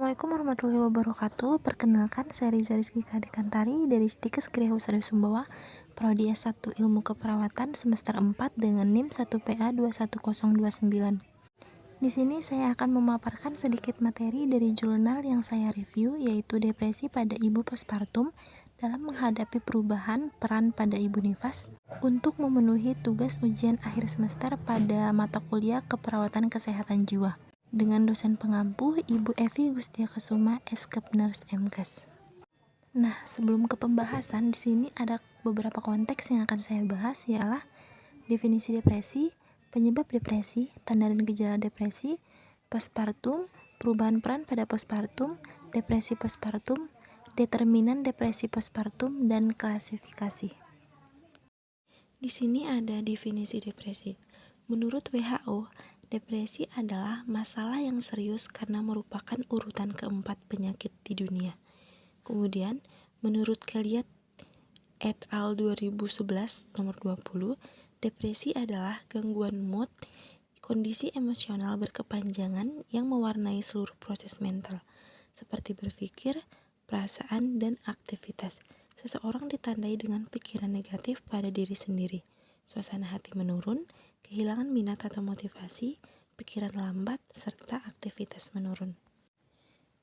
Assalamualaikum warahmatullahi wabarakatuh. Perkenalkan, saya Riza Rizky Kadekantari dari Stikes Kriya Husada Sumbawa, Prodi S1 Ilmu Keperawatan semester 4 dengan NIM 1PA 21029. Di sini saya akan memaparkan sedikit materi dari jurnal yang saya review, yaitu Depresi pada Ibu Postpartum dalam menghadapi perubahan peran pada ibu nifas untuk memenuhi tugas ujian akhir semester pada mata kuliah Keperawatan Kesehatan Jiwa dengan dosen pengampu Ibu Evi Gustia Kesuma, Eskep Nurse MKes. Nah, sebelum ke pembahasan, di sini ada beberapa konteks yang akan saya bahas, ialah definisi depresi, penyebab depresi, tanda dan gejala depresi, postpartum, perubahan peran pada postpartum, depresi postpartum, determinan depresi postpartum, dan klasifikasi. Di sini ada definisi depresi. Menurut WHO, depresi adalah masalah yang serius karena merupakan urutan keempat penyakit di dunia. Kemudian, menurut Kelly et al. 2011 nomor 20, depresi adalah gangguan mood, kondisi emosional berkepanjangan yang mewarnai seluruh proses mental, seperti berpikir, perasaan, dan aktivitas. Seseorang ditandai dengan pikiran negatif pada diri sendiri, suasana hati menurun, kehilangan minat atau motivasi, pikiran lambat, serta aktivitas menurun.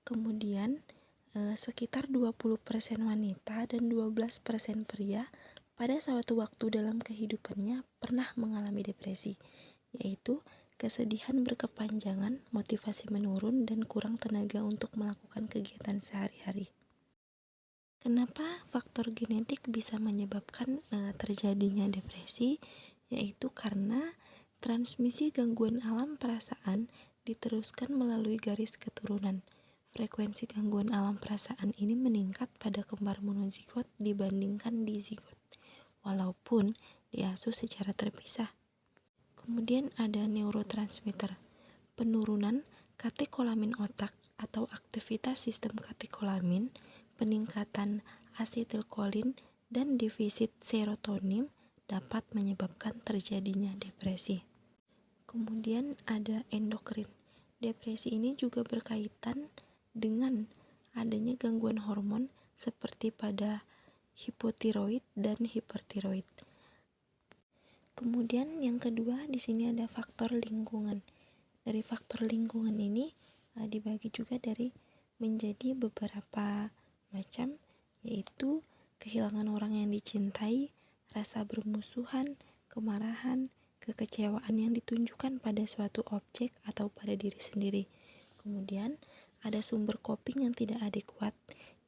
Kemudian, sekitar 20% wanita dan 12% pria pada suatu waktu dalam kehidupannya pernah mengalami depresi, yaitu kesedihan berkepanjangan, motivasi menurun, dan kurang tenaga untuk melakukan kegiatan sehari-hari. Kenapa faktor genetik bisa menyebabkan terjadinya depresi? Yaitu karena transmisi gangguan alam perasaan diteruskan melalui garis keturunan. Frekuensi gangguan alam perasaan ini meningkat pada kembar monozigot dibandingkan dizigot, walaupun diasuh secara terpisah. Kemudian ada neurotransmitter. Penurunan katekolamin otak atau aktivitas sistem katekolamin, peningkatan asetilkolin, dan defisit serotonin dapat menyebabkan terjadinya depresi. Kemudian ada endokrin. Depresi ini juga berkaitan dengan adanya gangguan hormon seperti pada hipotiroid dan hipertiroid. Kemudian yang kedua, di sini ada faktor lingkungan. Dari faktor lingkungan ini dibagi juga menjadi beberapa macam, yaitu kehilangan orang yang dicintai, rasa bermusuhan, kemarahan, kekecewaan yang ditunjukkan pada suatu objek atau pada diri sendiri. Kemudian ada sumber coping yang tidak adekuat,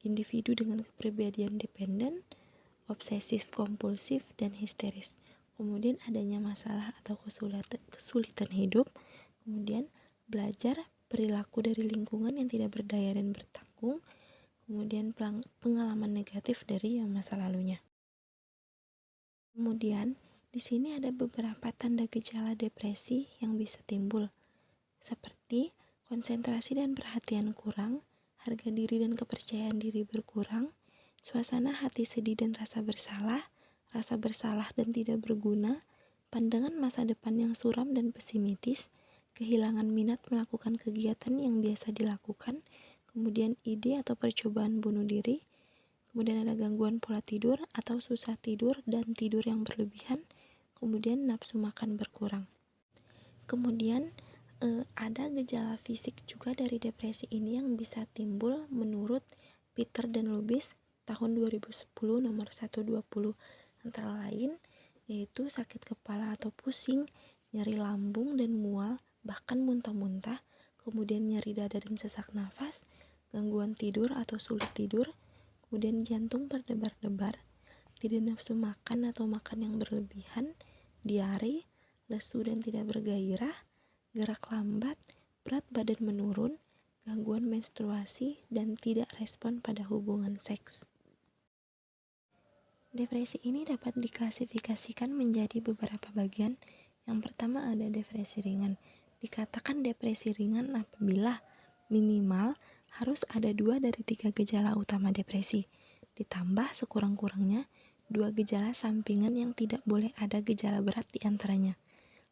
individu dengan kepribadian dependen, obsesif kompulsif, dan histeris. Kemudian adanya masalah atau kesulitan hidup. Kemudian belajar perilaku dari lingkungan yang tidak berdaya dan bertanggung. Kemudian pengalaman negatif dari yang masa lalunya. Kemudian di sini ada beberapa tanda gejala depresi yang bisa timbul, seperti konsentrasi dan perhatian kurang, harga diri dan kepercayaan diri berkurang, suasana hati sedih dan rasa bersalah dan tidak berguna, pandangan masa depan yang suram dan pesimistis, kehilangan minat melakukan kegiatan yang biasa dilakukan, kemudian ide atau percobaan bunuh diri, kemudian ada gangguan pola tidur atau susah tidur dan tidur yang berlebihan, kemudian nafsu makan berkurang. Kemudian ada gejala fisik juga dari depresi ini yang bisa timbul menurut Peter dan Lubis tahun 2010 nomor 120, antara lain yaitu sakit kepala atau pusing, nyeri lambung dan mual, bahkan muntah-muntah, kemudian nyeri dada dan sesak nafas, gangguan tidur atau sulit tidur, kemudian jantung berdebar-debar, tidak nafsu makan atau makan yang berlebihan, diare, lesu dan tidak bergairah, gerak lambat, berat badan menurun, gangguan menstruasi, dan tidak respon pada hubungan seks. Depresi ini dapat diklasifikasikan menjadi beberapa bagian. Yang pertama ada depresi ringan. Dikatakan depresi ringan apabila minimal harus ada 2 dari 3 gejala utama depresi, ditambah sekurang-kurangnya 2 gejala sampingan yang tidak boleh ada gejala berat di antaranya.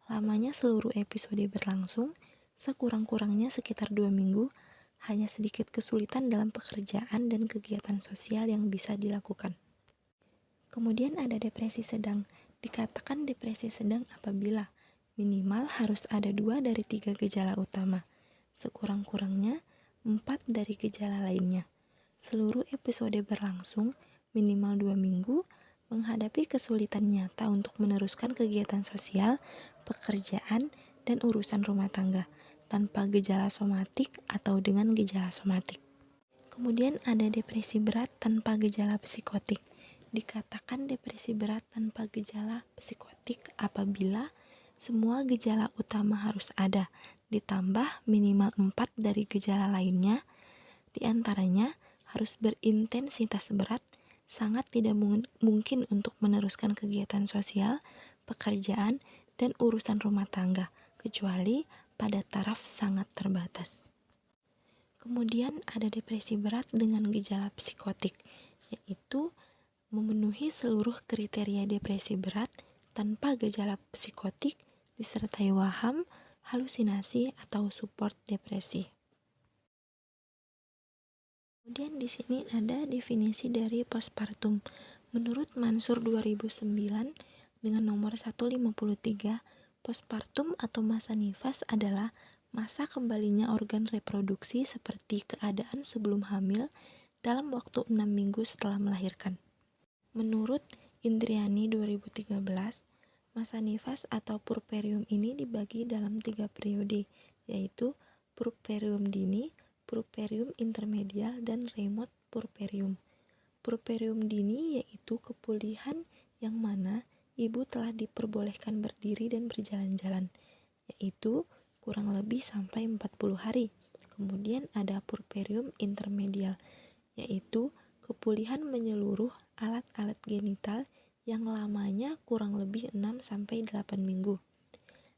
Lamanya seluruh episode berlangsung sekurang-kurangnya sekitar 2 minggu, hanya sedikit kesulitan dalam pekerjaan dan kegiatan sosial yang bisa dilakukan. Kemudian ada depresi sedang. Dikatakan depresi sedang apabila minimal harus ada 2 dari 3 gejala utama, sekurang-kurangnya 4 dari gejala lainnya. Seluruh episode berlangsung minimal 2 minggu, menghadapi kesulitan nyata untuk meneruskan kegiatan sosial, pekerjaan, dan urusan rumah tangga, tanpa gejala somatik atau dengan gejala somatik. Kemudian ada depresi berat tanpa gejala psikotik. Dikatakan depresi berat tanpa gejala psikotik apabila semua gejala utama harus ada, ditambah minimal 4 dari gejala lainnya, diantaranya harus berintensitas berat, sangat tidak mungkin untuk meneruskan kegiatan sosial, pekerjaan, dan urusan rumah tangga, kecuali pada taraf sangat terbatas. Kemudian ada depresi berat dengan gejala psikotik, yaitu memenuhi seluruh kriteria depresi berat tanpa gejala psikotik disertai waham, halusinasi, atau support depresi. Kemudian di sini ada definisi dari postpartum. Menurut Mansur 2009 dengan nomor 153, postpartum atau masa nifas adalah masa kembalinya organ reproduksi seperti keadaan sebelum hamil dalam waktu 6 minggu setelah melahirkan. Menurut Indriani 2013, masa nifas atau purperium ini dibagi dalam 3 periode, yaitu purperium dini, purperium intermedial, dan remote purperium. Purperium dini yaitu kepulihan yang mana ibu telah diperbolehkan berdiri dan berjalan-jalan, yaitu kurang lebih sampai 40 hari. Kemudian ada purperium intermedial, yaitu kepulihan menyeluruh alat-alat genital yang lamanya kurang lebih 6-8 minggu.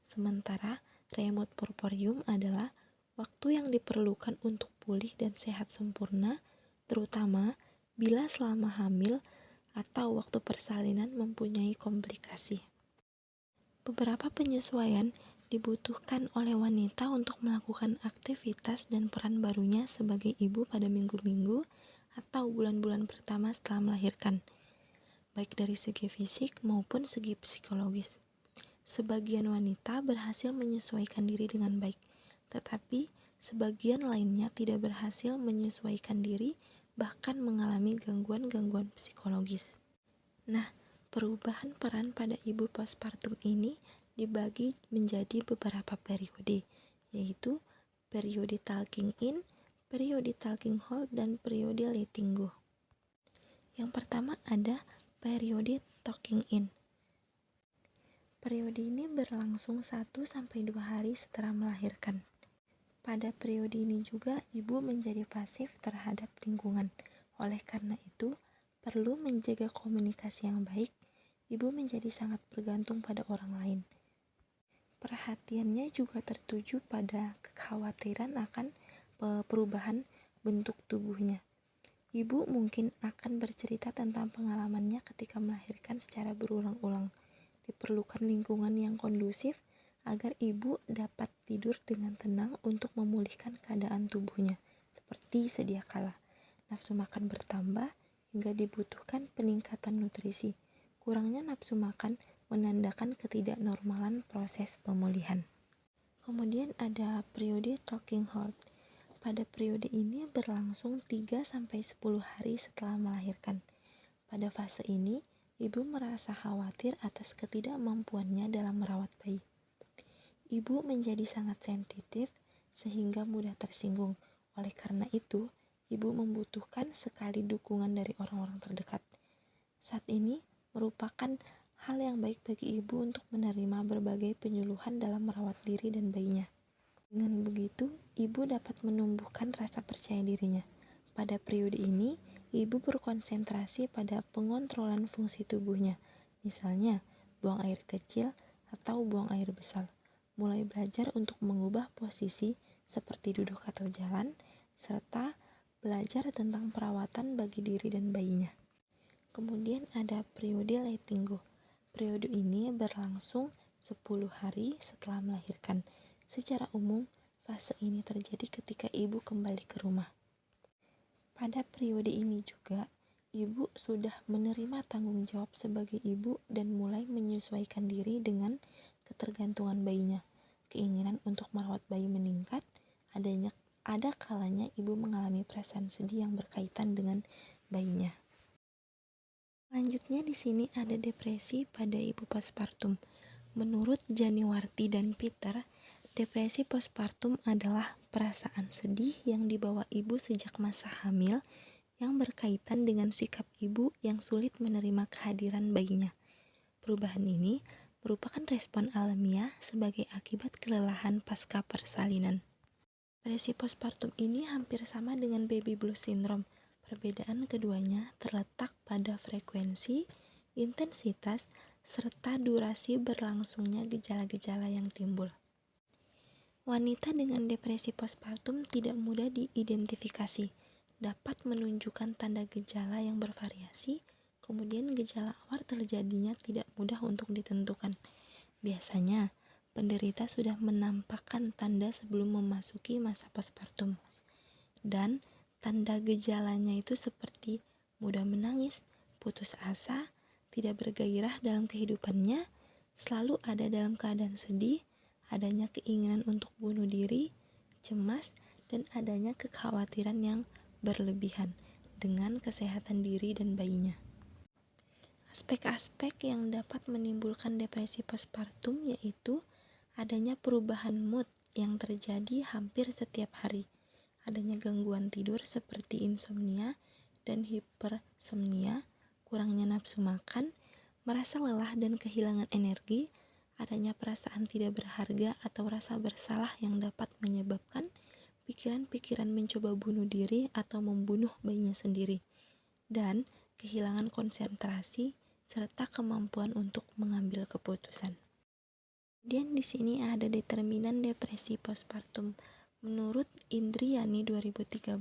Sementara remote purperium adalah waktu yang diperlukan untuk pulih dan sehat sempurna, terutama bila selama hamil atau waktu persalinan mempunyai komplikasi. Beberapa penyesuaian dibutuhkan oleh wanita untuk melakukan aktivitas dan peran barunya sebagai ibu pada minggu-minggu atau bulan-bulan pertama setelah melahirkan, baik dari segi fisik maupun segi psikologis. Sebagian wanita berhasil menyesuaikan diri dengan baik, tetapi sebagian lainnya tidak berhasil menyesuaikan diri, bahkan mengalami gangguan-gangguan psikologis. Nah, perubahan peran pada ibu postpartum ini dibagi menjadi beberapa periode, yaitu periode talking in, periode talking hold, dan periode letting go. Yang pertama ada periode talking in. Periode ini berlangsung 1-2 hari setelah melahirkan. Pada periode ini juga ibu menjadi pasif terhadap lingkungan. Oleh karena itu, perlu menjaga komunikasi yang baik. Ibu menjadi sangat bergantung pada orang lain. Perhatiannya juga tertuju pada kekhawatiran akan perubahan bentuk tubuhnya. Ibu mungkin akan bercerita tentang pengalamannya ketika melahirkan secara berulang-ulang. Diperlukan lingkungan yang kondusif agar ibu dapat tidur dengan tenang untuk memulihkan keadaan tubuhnya, seperti sedia kala. Nafsu makan bertambah hingga dibutuhkan peningkatan nutrisi. Kurangnya nafsu makan menandakan ketidaknormalan proses pemulihan. Kemudian ada periode talking hold. Pada periode ini berlangsung 3-10 hari setelah melahirkan. Pada fase ini, ibu merasa khawatir atas ketidakmampuannya dalam merawat bayi. Ibu menjadi sangat sensitif sehingga mudah tersinggung. Oleh karena itu, ibu membutuhkan sekali dukungan dari orang-orang terdekat. Saat ini merupakan hal yang baik bagi ibu untuk menerima berbagai penyuluhan dalam merawat diri dan bayinya. Dengan begitu, ibu dapat menumbuhkan rasa percaya dirinya. Pada periode ini, ibu berkonsentrasi pada pengontrolan fungsi tubuhnya, misalnya buang air kecil atau buang air besar. Mulai belajar untuk mengubah posisi seperti duduk atau jalan, serta belajar tentang perawatan bagi diri dan bayinya. Kemudian ada periode letting go. Periode ini berlangsung 10 hari setelah melahirkan. Secara umum, Fase ini terjadi ketika ibu kembali ke rumah. Pada periode ini juga, ibu sudah menerima tanggung jawab sebagai ibu dan mulai menyesuaikan diri dengan ketergantungan bayinya. Keinginan untuk merawat bayi meningkat, ada kalanya ibu mengalami perasaan sedih yang berkaitan dengan bayinya. Selanjutnya di sini ada depresi pada ibu postpartum. Menurut Janiwarti dan Peter, depresi postpartum adalah perasaan sedih yang dibawa ibu sejak masa hamil yang berkaitan dengan sikap ibu yang sulit menerima kehadiran bayinya. Perubahan ini merupakan respon alamiah sebagai akibat kelelahan pasca persalinan. Depresi postpartum ini hampir sama dengan baby blues syndrome. Perbedaan keduanya terletak pada frekuensi, intensitas, serta durasi berlangsungnya gejala-gejala yang timbul. Wanita dengan depresi postpartum tidak mudah diidentifikasi, dapat menunjukkan tanda gejala yang bervariasi, kemudian gejala awal terjadinya tidak mudah untuk ditentukan. Biasanya, penderita sudah menampakkan tanda sebelum memasuki masa postpartum. Dan tanda gejalanya itu seperti mudah menangis, putus asa, tidak bergairah dalam kehidupannya, selalu ada dalam keadaan sedih, adanya keinginan untuk bunuh diri, cemas, dan adanya kekhawatiran yang berlebihan dengan kesehatan diri dan bayinya. Aspek-aspek yang dapat menimbulkan depresi postpartum yaitu adanya perubahan mood yang terjadi hampir setiap hari, adanya gangguan tidur seperti insomnia dan hipersomnia, kurangnya nafsu makan, merasa lelah dan kehilangan energi, adanya perasaan tidak berharga atau rasa bersalah yang dapat menyebabkan pikiran-pikiran mencoba bunuh diri atau membunuh bayinya sendiri, dan kehilangan konsentrasi serta kemampuan untuk mengambil keputusan. Kemudian di sini ada determinan depresi postpartum. Menurut Indriani 2013,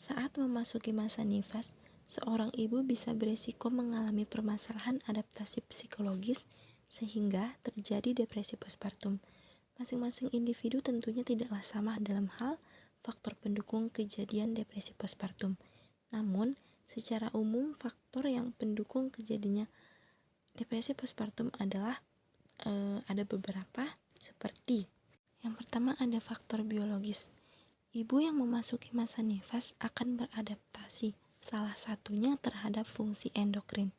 saat memasuki masa nifas, seorang ibu bisa beresiko mengalami permasalahan adaptasi psikologis sehingga terjadi depresi postpartum. Masing-masing individu tentunya tidaklah sama dalam hal faktor pendukung kejadian depresi postpartum. Namun, secara umum, faktor yang pendukung kejadiannya depresi postpartum adalah ada beberapa, seperti yang pertama ada faktor biologis. Ibu yang memasuki masa nifas akan beradaptasi, salah satunya terhadap fungsi endokrin.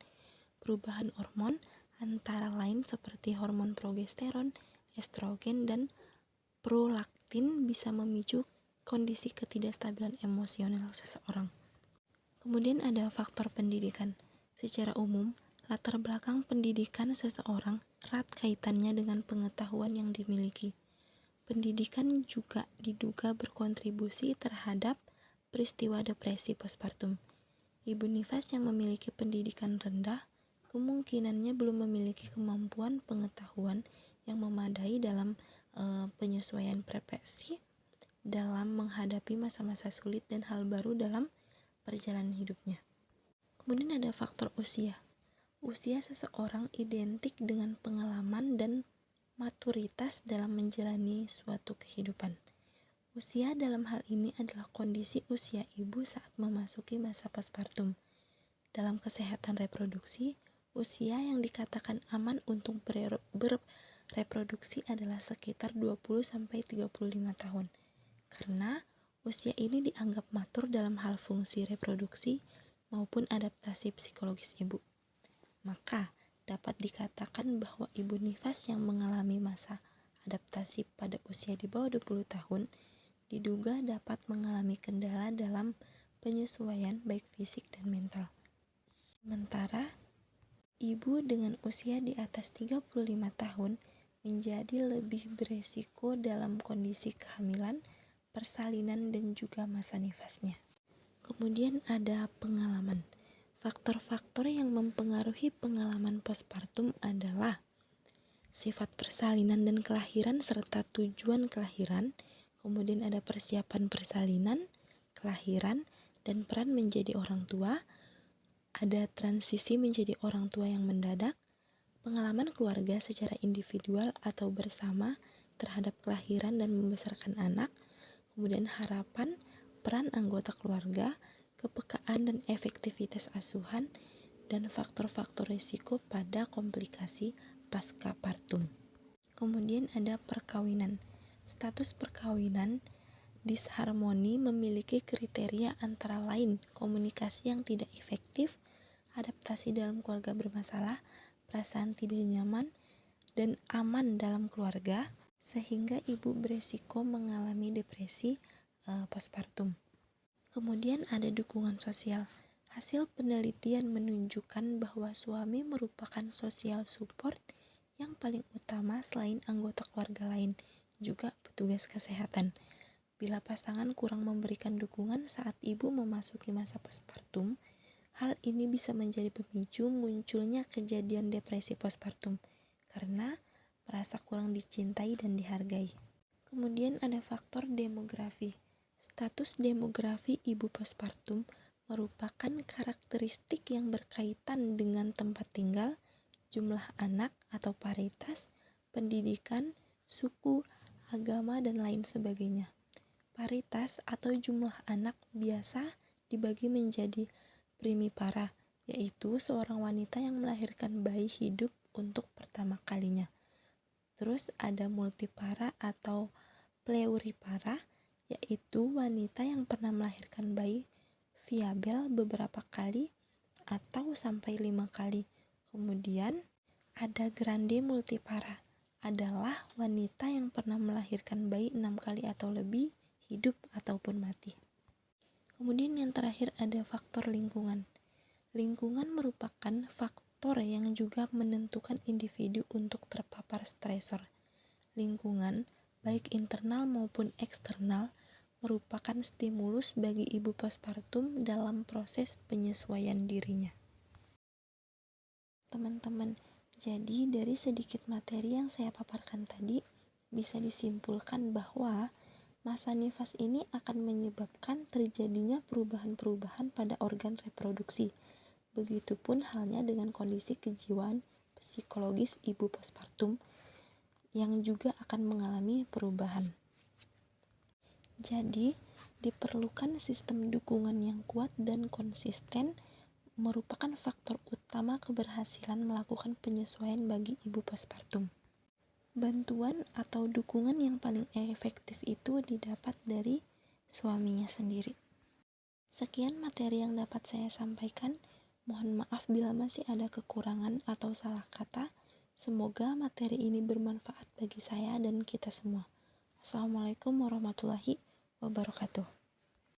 Perubahan hormon antara lain seperti hormon progesteron, estrogen, dan prolaktin bisa memicu kondisi ketidakstabilan emosional seseorang. Kemudian ada faktor pendidikan. Secara umum, latar belakang pendidikan seseorang erat kaitannya dengan pengetahuan yang dimiliki. Pendidikan juga diduga berkontribusi terhadap peristiwa depresi postpartum. Ibu nifas yang memiliki pendidikan rendah kemungkinannya belum memiliki kemampuan pengetahuan yang memadai dalam penyesuaian prevensi dalam menghadapi masa-masa sulit dan hal baru dalam perjalanan hidupnya. Kemudian ada faktor usia. Usia seseorang identik dengan pengalaman dan maturitas dalam menjalani suatu kehidupan. Usia dalam hal ini adalah kondisi usia ibu saat memasuki masa postpartum. Dalam kesehatan reproduksi, usia yang dikatakan aman untuk bereproduksi adalah sekitar 20-35 tahun. Karena usia ini dianggap matur dalam hal fungsi reproduksi maupun adaptasi psikologis ibu. Maka dapat dikatakan bahwa ibu nifas yang mengalami masa adaptasi pada usia di bawah 20 tahun diduga dapat mengalami kendala dalam penyesuaian baik fisik dan mental. Sementara ibu dengan usia di atas 35 tahun menjadi lebih beresiko dalam kondisi kehamilan, persalinan, dan juga masa nifasnya. Kemudian ada pengalaman. Faktor-faktor yang mempengaruhi pengalaman postpartum adalah sifat persalinan dan kelahiran serta tujuan kelahiran, kemudian ada persiapan persalinan, kelahiran, dan peran menjadi orang tua, ada transisi menjadi orang tua yang mendadak, pengalaman keluarga secara individual atau bersama, terhadap kelahiran dan membesarkan anak, kemudian harapan, peran anggota keluarga, kepekaan dan efektivitas asuhan, dan faktor-faktor risiko pada komplikasi pasca partum. Kemudian ada perkawinan. Status perkawinan disharmoni memiliki kriteria antara lain komunikasi yang tidak efektif, adaptasi dalam keluarga bermasalah, perasaan tidak nyaman, dan aman dalam keluarga, sehingga ibu beresiko mengalami depresi postpartum. Kemudian ada dukungan sosial. Hasil penelitian menunjukkan bahwa suami merupakan social support yang paling utama selain anggota keluarga lain, juga petugas kesehatan. Bila pasangan kurang memberikan dukungan saat ibu memasuki masa postpartum, hal ini bisa menjadi pemicu munculnya kejadian depresi postpartum karena merasa kurang dicintai dan dihargai. Kemudian ada faktor demografi. Status demografi ibu postpartum merupakan karakteristik yang berkaitan dengan tempat tinggal, jumlah anak atau paritas, pendidikan, suku, agama, dan lain sebagainya. Paritas atau jumlah anak biasa dibagi menjadi primipara, yaitu seorang wanita yang melahirkan bayi hidup untuk pertama kalinya. Terus ada multipara atau pleuripara, yaitu wanita yang pernah melahirkan bayi viabel beberapa kali atau sampai 5 kali. Kemudian ada grande multipara, adalah wanita yang pernah melahirkan bayi 6 kali atau lebih, hidup ataupun mati. Kemudian yang terakhir ada faktor lingkungan. Lingkungan merupakan faktor yang juga menentukan individu untuk terpapar stresor. Lingkungan, baik internal maupun eksternal, merupakan stimulus bagi ibu postpartum dalam proses penyesuaian dirinya. Teman-teman, jadi dari sedikit materi yang saya paparkan tadi, bisa disimpulkan bahwa masa nifas ini akan menyebabkan terjadinya perubahan-perubahan pada organ reproduksi. Begitupun halnya dengan kondisi kejiwaan psikologis ibu postpartum yang juga akan mengalami perubahan. Jadi, diperlukan sistem dukungan yang kuat dan konsisten merupakan faktor utama keberhasilan melakukan penyesuaian bagi ibu postpartum. Bantuan atau dukungan yang paling efektif itu didapat dari suaminya sendiri. Sekian materi yang dapat saya sampaikan. Mohon maaf bila masih ada kekurangan atau salah kata. Semoga materi ini bermanfaat bagi saya dan kita semua. Assalamualaikum warahmatullahi wabarakatuh.